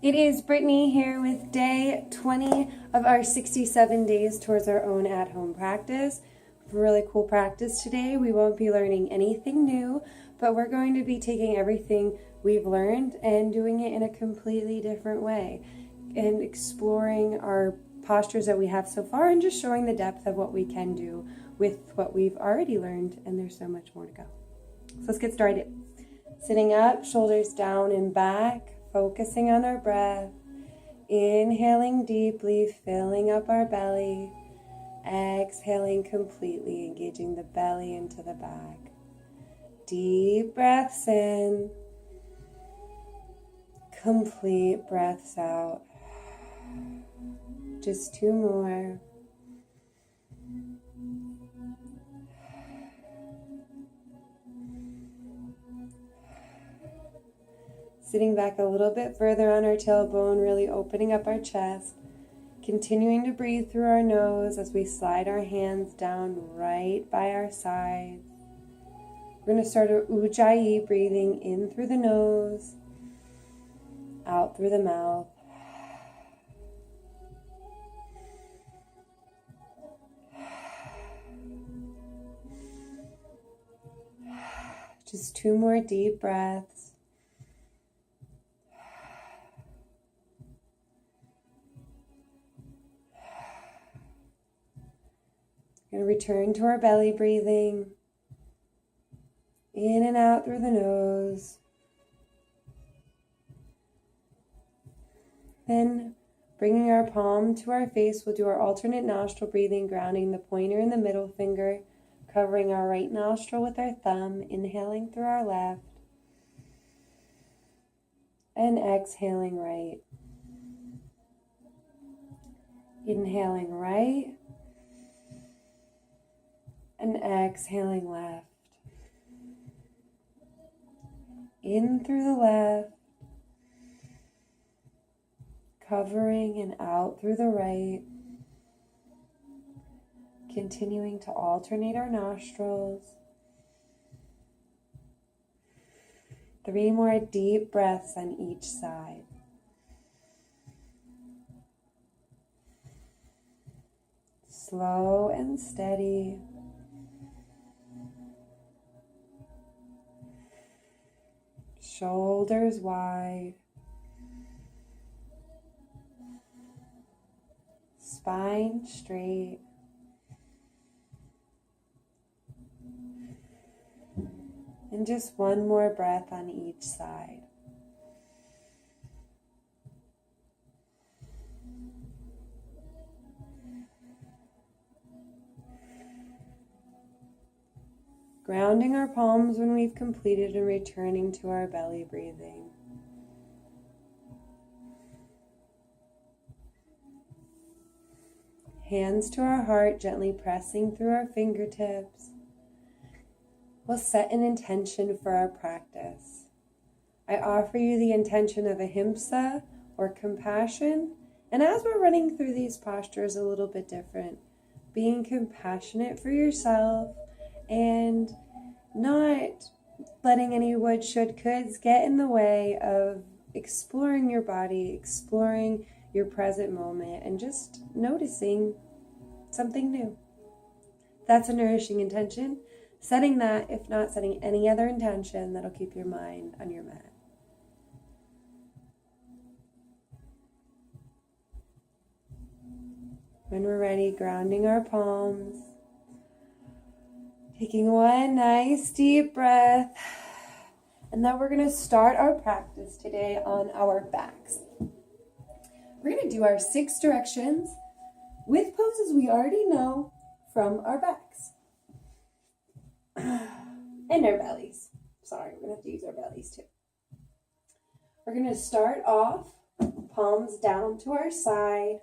It is Brittany here with day 20 of our 67 days towards our own at-home practice. We have a really cool practice today. We won't be learning anything new, but we're going to be taking everything we've learned and doing it in a completely different way and exploring our postures that we have so far and just showing the depth of what we can do with what we've already learned, and there's so much more to go. So let's get started. Sitting up, shoulders down and back, focusing on our breath, inhaling deeply, filling up our belly, exhaling completely, engaging the belly into the back. Deep breaths in, complete breaths out. Just two more. Sitting back a little bit further on our tailbone, really opening up our chest. Continuing to breathe through our nose as we slide our hands down right by our sides. We're going to start our Ujjayi, breathing in through the nose, out through the mouth. Just two more deep breaths. We're going to return to our belly breathing. In and out through the nose. Then bringing our palm to our face, we'll do our alternate nostril breathing, grounding the pointer and the middle finger, covering our right nostril with our thumb, inhaling through our left, and exhaling right. Inhaling right, and exhaling left. In through the left, covering and out through the right. Continuing to alternate our nostrils. 3 more deep breaths on each side. Slow and steady. Shoulders wide. Spine straight. And just one more breath on each side. Grounding our palms when we've completed and returning to our belly breathing. Hands to our heart, gently pressing through our fingertips. We'll set an intention for our practice. I offer you the intention of ahimsa or compassion, and as we're running through these postures a little bit different, being compassionate for yourself and not letting any would, should, coulds get in the way of exploring your body, exploring your present moment, and just noticing something new. That's a nourishing intention. Setting that, if not setting any other intention, that'll keep your mind on your mat. When we're ready, grounding our palms. Taking one nice deep breath. And then we're going to start our practice today on our backs. We're going to do our 6 directions with poses we already know from our backs. And our bellies. Sorry, we're going to have to use our bellies too. We're going to start off, palms down to our side,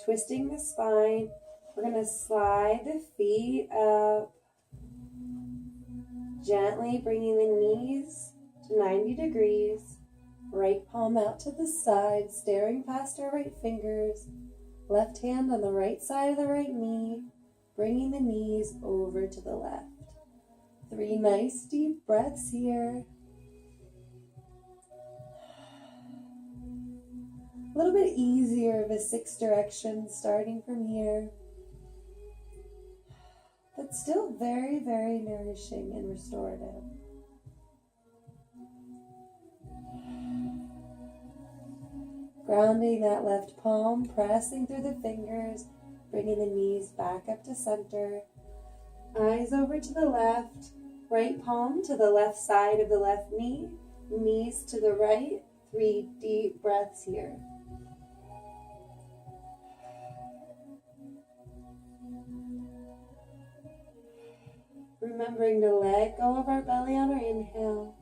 twisting the spine. We're going to slide the feet up, gently bringing the knees to 90 degrees. Right palm out to the side, staring past our right fingers. Left hand on the right side of the right knee, bringing the knees over to the left. 3 nice deep breaths here. A little bit easier of a 6 directions starting from here. But still very, very nourishing and restorative. Grounding that left palm, pressing through the fingers, bringing the knees back up to center. Eyes over to the left, right palm to the left side of the left knee, knees to the right. 3 deep breaths here. Remembering to let go of our belly on our inhale.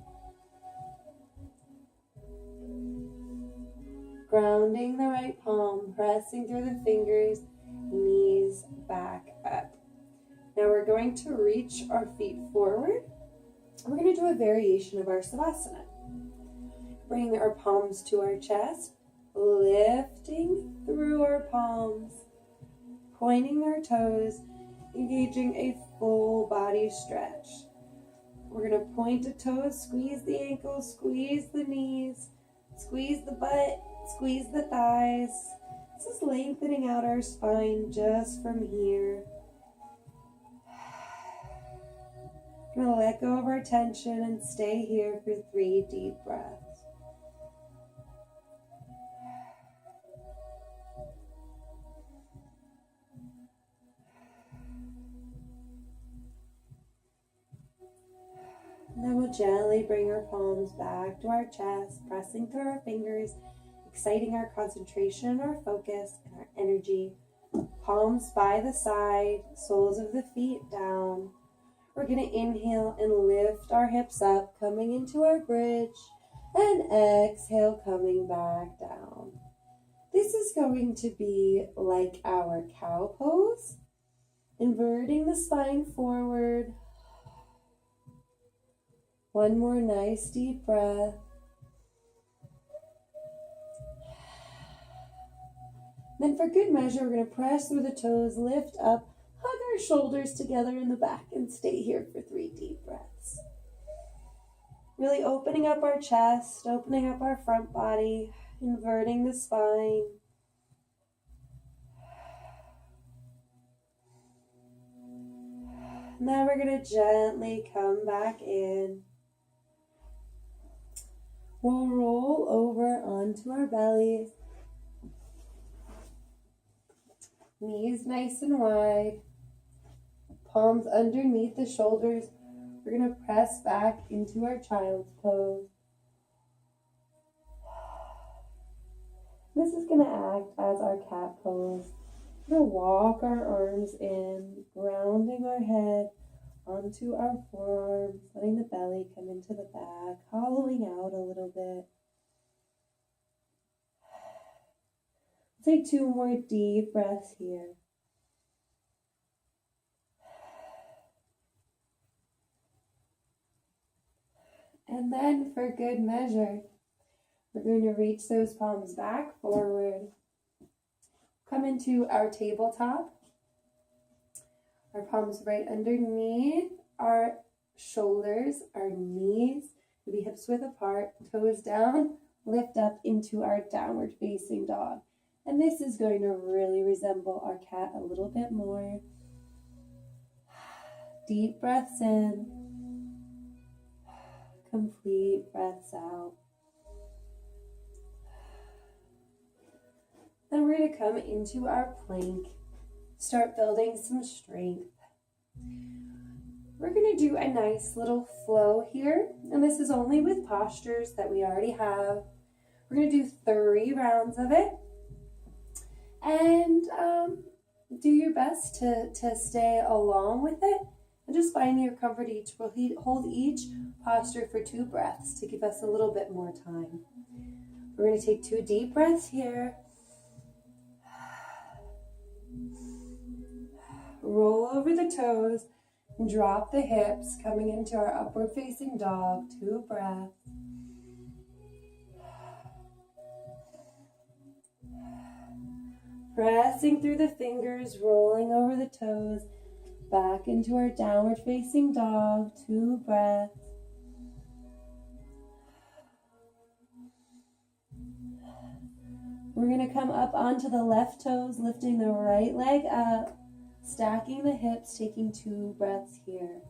Grounding the right palm, pressing through the fingers, knees back up. Now we're going to reach our feet forward. We're going to do a variation of our Savasana. Bring our palms to our chest, lifting through our palms, pointing our toes, engaging a full body stretch. We're going to point the toes, squeeze the ankles, squeeze the knees, squeeze the butt, squeeze the thighs. This is lengthening out our spine just from here. We're going to let go of our tension and stay here for 3 deep breaths. And then we'll gently bring our palms back to our chest, pressing through our fingers, exciting our concentration and our focus and our energy. Palms by the side, soles of the feet down. We're going to inhale and lift our hips up, coming into our bridge, and exhale, coming back down. This is going to be like our cow pose, inverting the spine forward. One more nice deep breath. Then for good measure, we're going to press through the toes, lift up, hug our shoulders together in the back, and stay here for 3 deep breaths. Really opening up our chest, opening up our front body, inverting the spine. Now we're going to gently come back in. We'll roll over onto our bellies. Knees nice and wide. Palms underneath the shoulders. We're going to press back into our child's pose. This is going to act as our cat pose. We're going to walk our arms in, grounding our head onto our forearms, letting the belly come into the back, hollowing out a little bit. Take 2 more deep breaths here. And then for good measure, we're going to reach those palms back forward. Come into our tabletop. Our palms right underneath our shoulders, our knees, maybe hips width apart, toes down, lift up into our downward facing dog. And this is going to really resemble our cat a little bit more. Deep breaths in, complete breaths out. Then we're going to come into our plank, start building some strength. We're going to do a nice little flow here, and this is only with postures that we already have. We're going to do 3 rounds of it, and do your best to stay along with it, and just find your comfort each. We'll hold each posture for 2 breaths to give us a little bit more time. We're going to take 2 deep breaths here. Roll over the toes, drop the hips, coming into our upward facing dog. 2 breaths. Pressing through the fingers, rolling over the toes, back into our downward facing dog. 2 breaths. We're come up onto the left toes, lifting the right leg up, stacking the hips, taking 2 breaths here.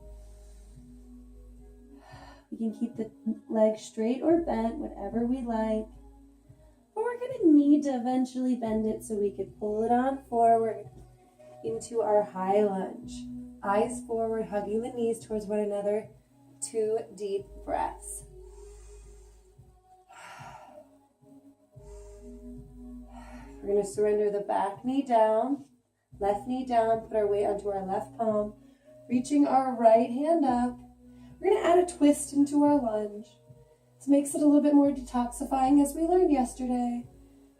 We can keep the leg straight or bent, whatever we like. But we're going to need to eventually bend it so we could pull it on forward into our high lunge. Eyes forward, hugging the knees towards one another. 2 deep breaths. We're going to surrender the back knee down, left knee down, put our weight onto our left palm, reaching our right hand up. We're going to add a twist into our lunge. This makes it a little bit more detoxifying as we learned yesterday.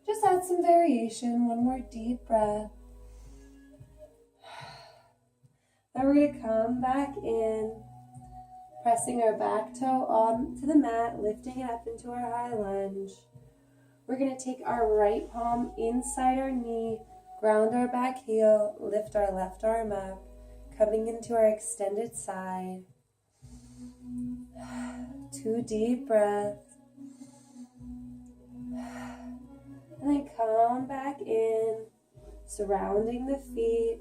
Just add some variation, 1 more deep breath. Then we're going to come back in, pressing our back toe onto the mat, lifting it up into our high lunge. We're going to take our right palm inside our knee, ground our back heel, lift our left arm up, coming into our extended side. 2 deep breaths. And then come back in, surrounding the feet,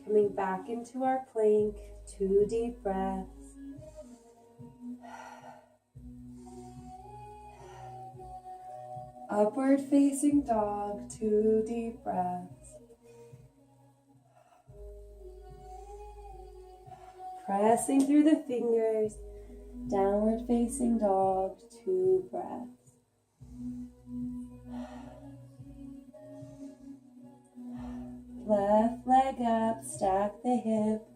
coming back into our plank. 2 deep breaths. Upward facing dog, 2 deep breaths. Pressing through the fingers, downward facing dog, 2 breaths. Left leg up, stack the hip,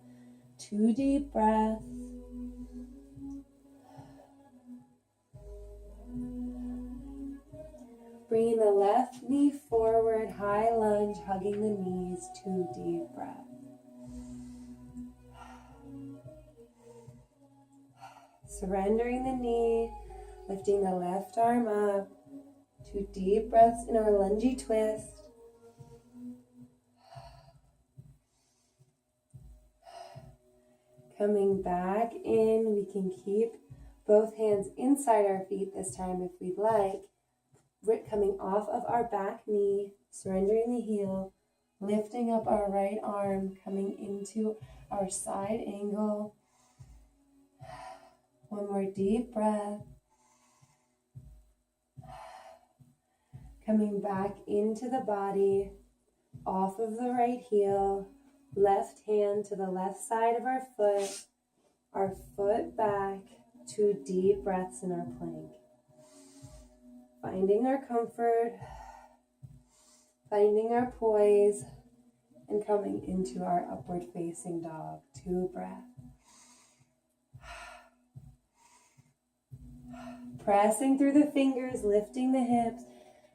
2 deep breaths. Bringing the left knee forward, high lunge, hugging the knees, 2 deep breaths. Surrendering the knee, lifting the left arm up, 2 deep breaths in our lungy twist. Coming back in, we can keep both hands inside our feet this time if we'd like. Coming off of our back knee, surrendering the heel, lifting up our right arm, coming into our side angle. 1 more deep breath. Coming back into the body, off of the right heel, left hand to the left side of our foot back, 2 deep breaths in our plank. Finding our comfort, finding our poise, and coming into our upward facing dog, 2 breaths. Pressing through the fingers, lifting the hips,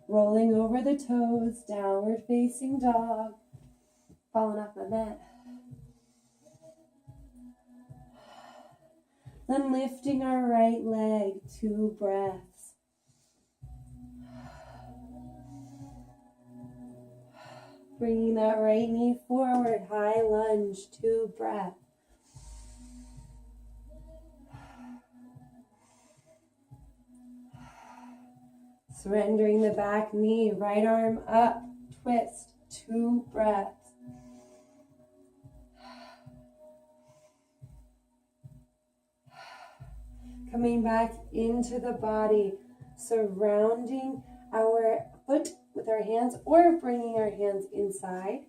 rolling over the toes, downward facing dog. Falling off my mat. Then lifting our right leg, 2 breaths. Bringing that right knee forward, high lunge, 2 breaths. Surrendering the back knee, right arm up, twist, 2 breaths. Coming back into the body, surrounding our foot with our hands or bringing our hands inside.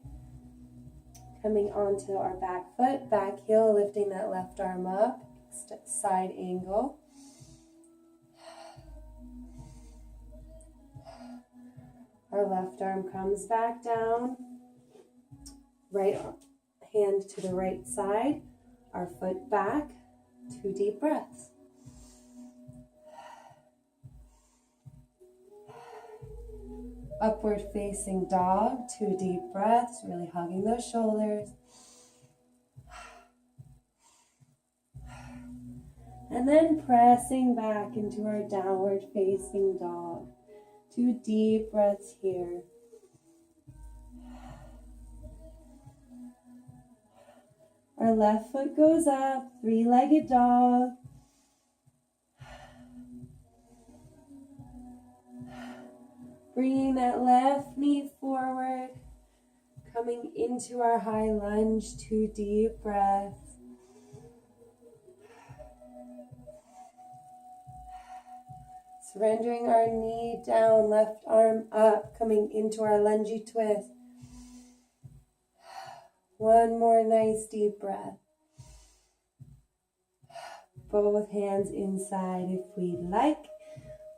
Coming onto our back foot, back heel, lifting that left arm up, side angle. Our left arm comes back down, right hand to the right side, our foot back, 2 deep breaths. Upward facing dog, 2 deep breaths, really hugging those shoulders. And then pressing back into our downward facing dog. 2 deep breaths here. Our left foot goes up, 3-legged dog. Bringing that left knee forward, coming into our high lunge, 2 deep breaths. Surrendering our knee down, left arm up, coming into our lungy twist. One more nice deep breath. Both hands inside if we'd like.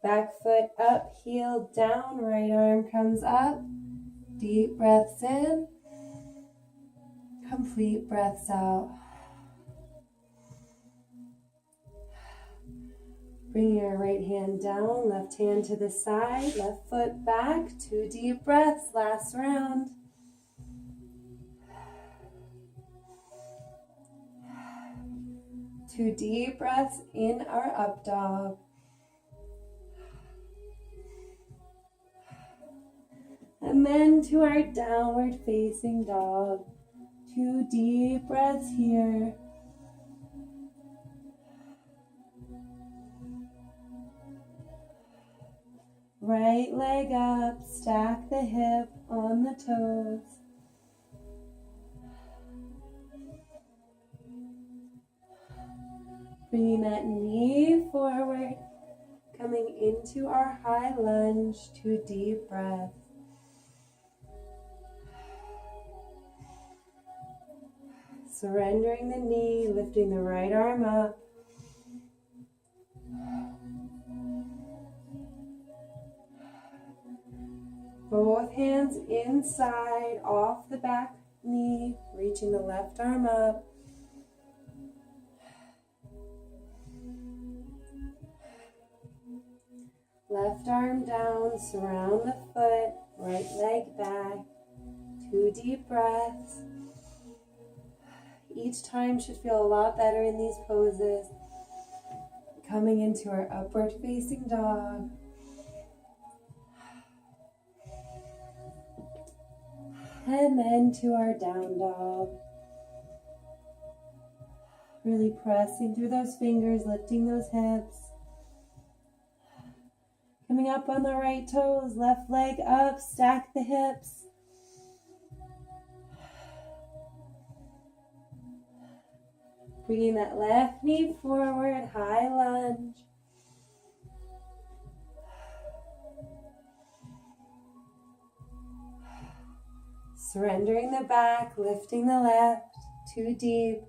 Back foot up, heel down, right arm comes up. Deep breaths in. Complete breaths out. Bringing our right hand down, left hand to the side, left foot back. 2 deep breaths, last round. Two deep breaths in our up dog. And then to our downward facing dog. 2 deep breaths here. Right leg up, stack the hip on the toes. Bringing that knee forward, coming into our high lunge, 2 deep breaths. Surrendering the knee, lifting the right arm up. Both hands inside, off the back knee, reaching the left arm up. Left arm down, surround the foot, right leg back. 2 deep breaths. Each time should feel a lot better in these poses. Coming into our upward facing dog. And then to our down dog. Really pressing through those fingers, lifting those hips. Coming up on the right toes, left leg up, stack the hips. Bringing that left knee forward, high lunge. Surrendering the back, lifting the left, 2 deep.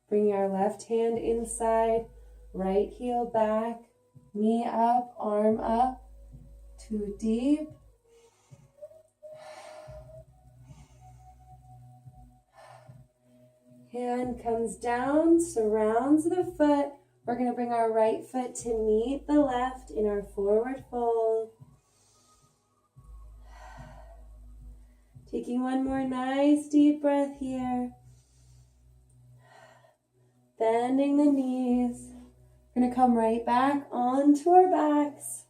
Bring our left hand inside, right heel back, knee up, arm up, 2 deep. Hand comes down, surrounds the foot. We're going to bring our right foot to meet the left in our forward fold. Taking one more nice deep breath here. Bending the knees. We're going to come right back onto our backs.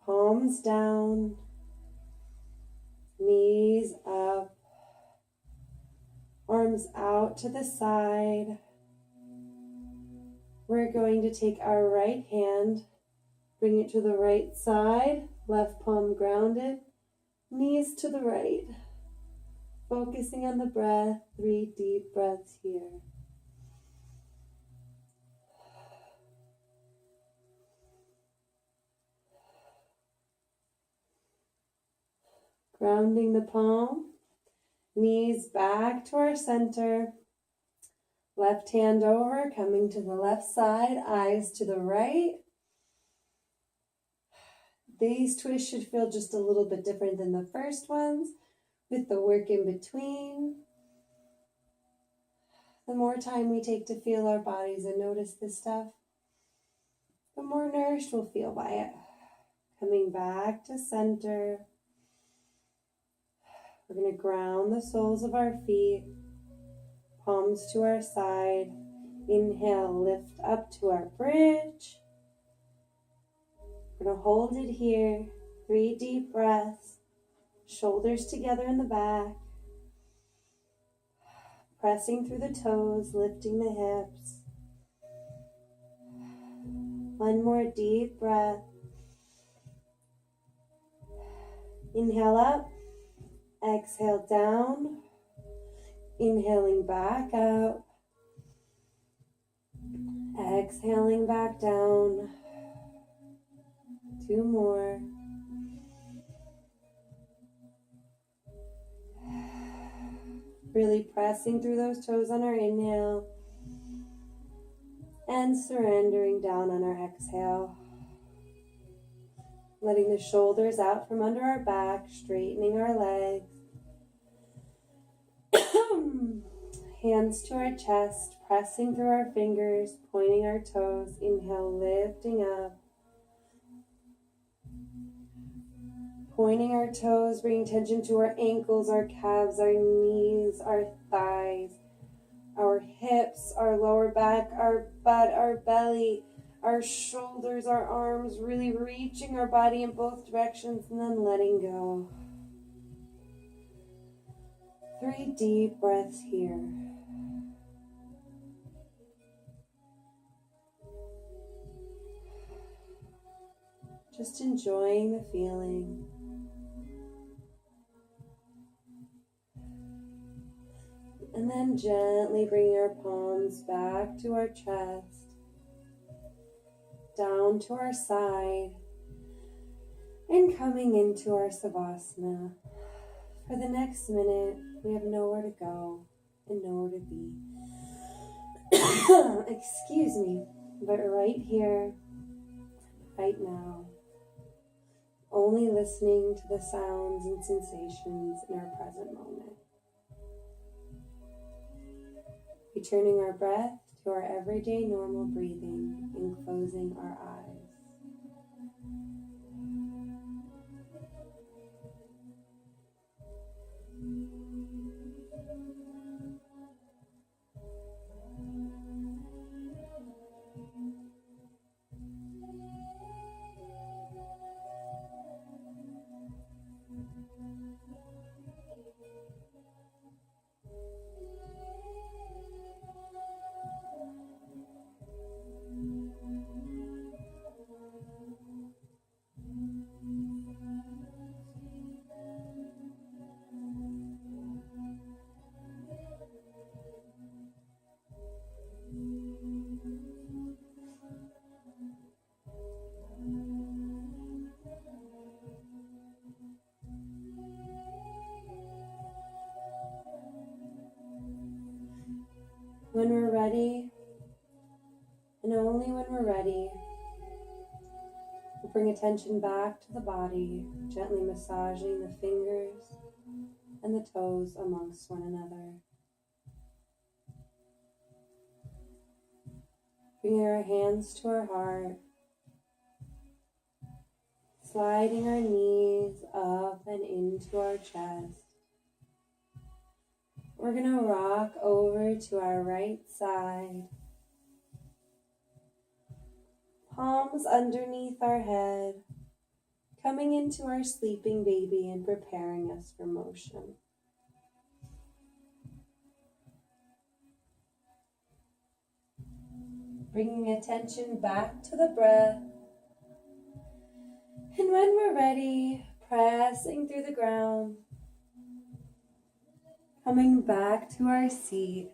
Palms down. Knees up. Arms out to the side. We're going to take our right hand, bring it to the right side, left palm grounded, knees to the right. Focusing on the breath, 3 deep breaths here. Grounding the palm. Knees back to our center. Left hand over, coming to the left side, eyes to the right. These twists should feel just a little bit different than the first ones, with the work in between. The more time we take to feel our bodies and notice this stuff, the more nourished we'll feel by it. Coming back to center. We're going to ground the soles of our feet, palms to our side. Inhale, lift up to our bridge. We're going to hold it here, 3 deep breaths, shoulders together in the back. pressing through the toes, lifting the hips. One more deep breath. Inhale up, exhale down, inhaling back up, exhaling back down. 2 more. Really pressing through those toes on our inhale and surrendering down on our exhale. Letting the shoulders out from under our back, straightening our legs. Hands to our chest, pressing through our fingers, pointing our toes. Inhale, lifting up. Pointing our toes, bringing attention to our ankles, our calves, our knees, our thighs, our hips, our lower back, our butt, our belly, our shoulders, our arms, really reaching our body in both directions and then letting go. 3 deep breaths here. Just enjoying the feeling. And then gently bringing our palms back to our chest, down to our side, and coming into our Savasana. For the next minute, we have nowhere to go and nowhere to be. Excuse me, but right here, right now, only listening to the sounds and sensations in our present moment. Returning our breath to our everyday normal breathing and closing our eyes. When we're ready, and only when we're ready, we'll bring attention back to the body, gently massaging the fingers and the toes amongst one another. Bringing our hands to our heart, sliding our knees up and into our chest. We're going to rock over to our right side. Palms underneath our head, coming into our sleeping baby and preparing us for motion. Bringing attention back to the breath. And when we're ready, pressing through the ground. Coming back to our seat,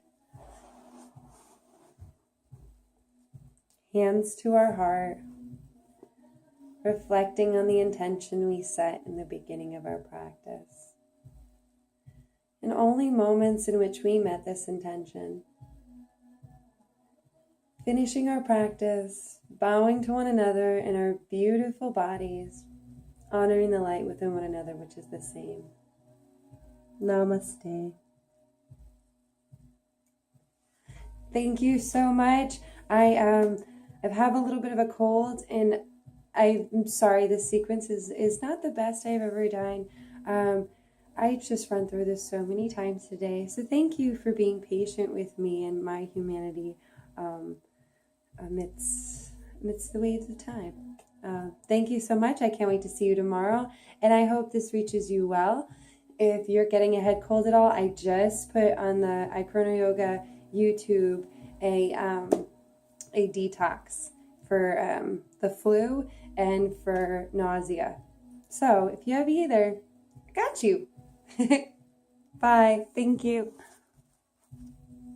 hands to our heart, reflecting on the intention we set in the beginning of our practice. And only moments in which we met this intention. Finishing our practice, bowing to one another in our beautiful bodies, honoring the light within one another, which is the same. Namaste. Thank you so much. I have a little bit of a cold, and I'm sorry, this sequence is not the best I've ever done. I just run through this so many times today. So thank you for being patient with me and my humanity amidst the waves of time. Thank you so much. I can't wait to see you tomorrow, and I hope this reaches you well. if you're getting a head cold at all, I just put on the iChrono Yoga YouTube a detox for the flu and for nausea. So if you have either, I got you. Bye. Thank you.